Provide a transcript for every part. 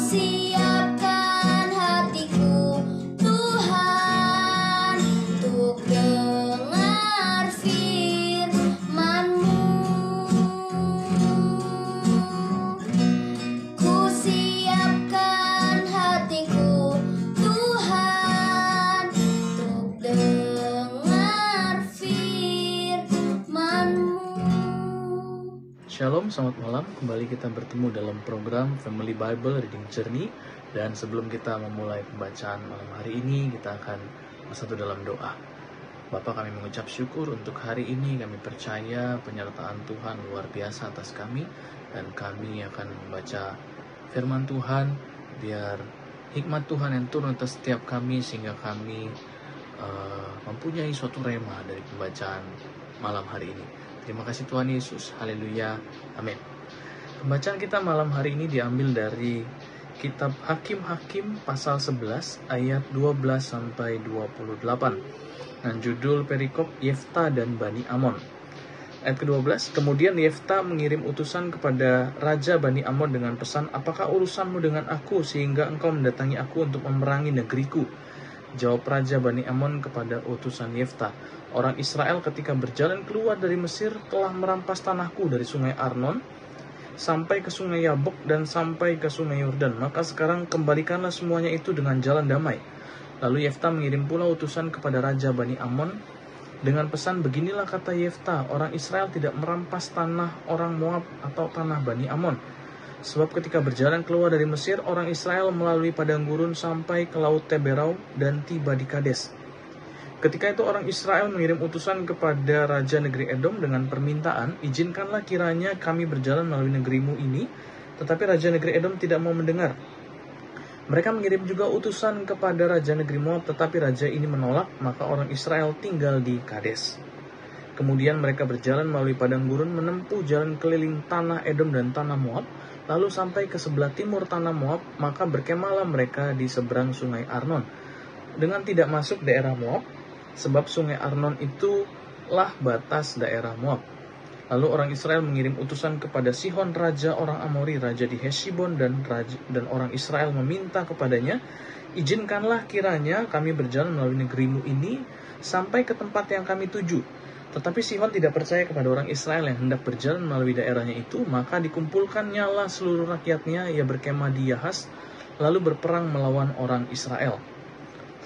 siapkan hatiku Tuhan untuk dengar firman-Mu. Ku siapkan hatiku Tuhan untuk dengar firman-Mu. Shalom, selamat malam. Kembali kita bertemu dalam program Family Bible Reading Journey. Dan sebelum kita memulai pembacaan malam hari ini, kita akan bersatu dalam doa. Bapa, kami mengucap syukur untuk hari ini. Kami percaya penyertaan Tuhan luar biasa atas kami. Dan kami akan membaca firman Tuhan, biar hikmat Tuhan yang turun atas setiap kami, sehingga kami mempunyai suatu rema dari pembacaan malam hari ini. Terima kasih Tuhan Yesus. Haleluya. Amin. Pembacaan kita malam hari ini diambil dari kitab Hakim-Hakim pasal 11 ayat 12 sampai 28. Dan judul perikop Yefta dan Bani Amon. Ayat ke-12, kemudian Yefta mengirim utusan kepada Raja Bani Amon dengan pesan, apakah urusanmu dengan aku sehingga engkau mendatangi aku untuk memerangi negeriku? Jawab Raja Bani Amon kepada utusan Yefta, orang Israel ketika berjalan keluar dari Mesir telah merampas tanahku dari sungai Arnon sampai ke sungai Yabok dan sampai ke sungai Yordan. Maka sekarang kembalikanlah semuanya itu dengan jalan damai. Lalu Yefta mengirim pula utusan kepada Raja Bani Amon dengan pesan, beginilah kata Yefta, orang Israel tidak merampas tanah orang Moab atau tanah Bani Amon. Sebab ketika berjalan keluar dari Mesir, orang Israel melalui padang gurun sampai ke laut Teberau dan tiba di Kades. Ketika itu orang Israel mengirim utusan kepada Raja negeri Edom dengan permintaan, izinkanlah kiranya kami berjalan melalui negerimu ini, tetapi Raja negeri Edom tidak mau mendengar. Mereka mengirim juga utusan kepada Raja negeri Moab, tetapi Raja ini menolak, maka orang Israel tinggal di Kades. Kemudian mereka berjalan melalui padang gurun, menempuh jalan keliling tanah Edom dan tanah Moab, lalu sampai ke sebelah timur tanah Moab, maka berkemahlah mereka di seberang sungai Arnon, dengan tidak masuk daerah Moab, sebab sungai Arnon itulah batas daerah Moab. Lalu orang Israel mengirim utusan kepada Sihon, raja orang Amori, raja di Heshbon, dan orang Israel meminta kepadanya, izinkanlah kiranya kami berjalan melalui negerimu ini sampai ke tempat yang kami tuju. Tetapi Sihon tidak percaya kepada orang Israel yang hendak berjalan melalui daerahnya itu, maka dikumpulkannya lah seluruh rakyatnya, ia berkemah di Yahas, lalu berperang melawan orang Israel.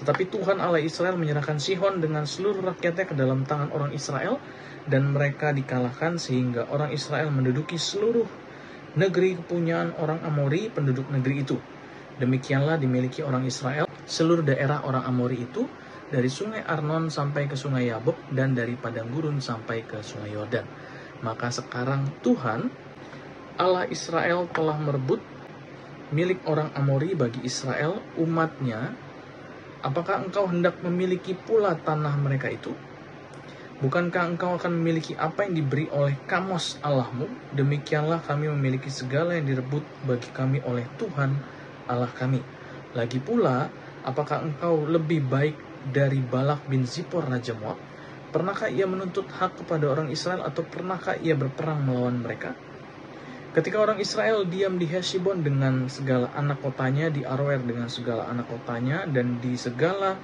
Tetapi Tuhan Allah Israel menyerahkan Sihon dengan seluruh rakyatnya ke dalam tangan orang Israel, dan mereka dikalahkan sehingga orang Israel menduduki seluruh negeri kepunyaan orang Amori, penduduk negeri itu. Demikianlah dimiliki orang Israel seluruh daerah orang Amori itu, dari sungai Arnon sampai ke sungai Yabok, dan dari padang gurun sampai ke sungai Yordan. Maka sekarang Tuhan Allah Israel telah merebut milik orang Amori bagi Israel, umatnya. Apakah engkau hendak memiliki pula tanah mereka itu? Bukankah engkau akan memiliki apa yang diberi oleh Kamos Allahmu? Demikianlah kami memiliki segala yang direbut bagi kami oleh Tuhan Allah kami. Lagi pula, apakah engkau lebih baik dari Balak bin Zippor Raja Moab? Pernahkah ia menuntut hak kepada orang Israel, atau pernahkah ia berperang melawan mereka? Ketika orang Israel diam di Heshbon dengan segala anak kotanya, di Aroer dengan segala anak kotanya, dan di segala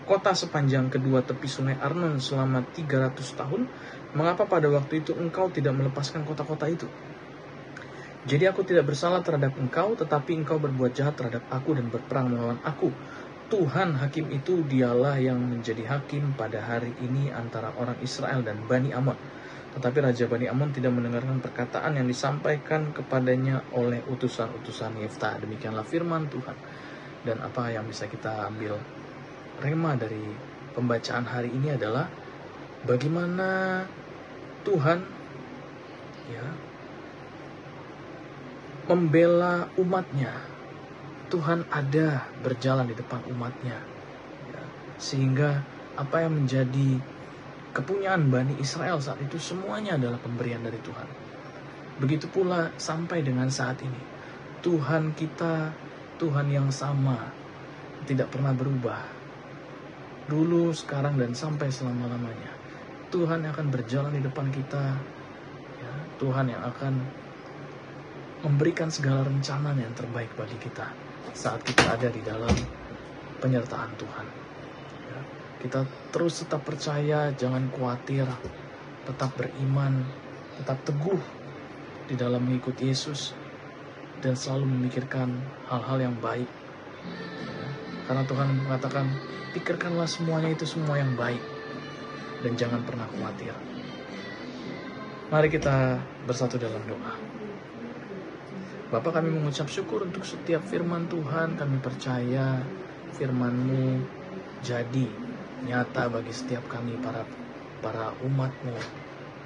kota sepanjang kedua tepi sungai Arnon selama 300 tahun, mengapa pada waktu itu engkau tidak melepaskan kota-kota itu? Jadi aku tidak bersalah terhadap engkau, tetapi engkau berbuat jahat terhadap aku dan berperang melawan aku. Tuhan hakim itu, dialah yang menjadi hakim pada hari ini antara orang Israel dan Bani Amon. Tetapi Raja Bani Amon tidak mendengarkan perkataan yang disampaikan kepadanya oleh utusan-utusan Yefta. Demikianlah firman Tuhan. Dan apa yang bisa kita ambil rema dari pembacaan hari ini adalah bagaimana Tuhan membela umatnya. Tuhan ada berjalan di depan umatnya, sehingga apa yang menjadi kepunyaan Bani Israel saat itu semuanya adalah pemberian dari Tuhan. Begitu pula sampai dengan saat ini, Tuhan kita, Tuhan yang sama, tidak pernah berubah. Dulu, sekarang, dan sampai selama-lamanya. Tuhan yang akan berjalan di depan kita, Tuhan yang akan memberikan segala rencana yang terbaik bagi kita saat kita ada di dalam penyertaan Tuhan. Ya, kita terus tetap percaya, jangan khawatir, tetap beriman, tetap teguh di dalam mengikuti Yesus, dan selalu memikirkan hal-hal yang baik. Ya, karena Tuhan mengatakan, pikirkanlah semuanya itu semua yang baik, dan jangan pernah khawatir. Mari kita bersatu dalam doa. Bapa, kami mengucap syukur untuk setiap firman Tuhan. Kami percaya firman-Mu jadi nyata bagi setiap kami, para umat-Mu,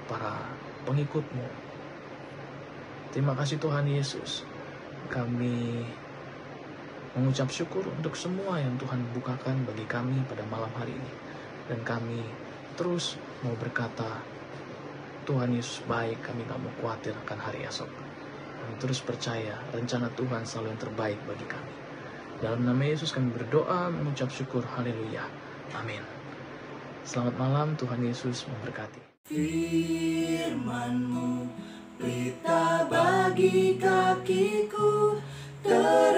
para pengikut-Mu. Terima kasih Tuhan Yesus. Kami mengucap syukur untuk semua yang Tuhan bukakan bagi kami pada malam hari ini. Dan kami terus mau berkata, Tuhan Yesus baik, kami gak mau khawatir akan hari esok. Kami terus percaya rencana Tuhan selalu yang terbaik bagi kami. Dalam nama Yesus kami berdoa, mengucap syukur, haleluya, amin. Selamat malam, Tuhan Yesus memberkati. Firman-Mu, berita bagi kakiku, terang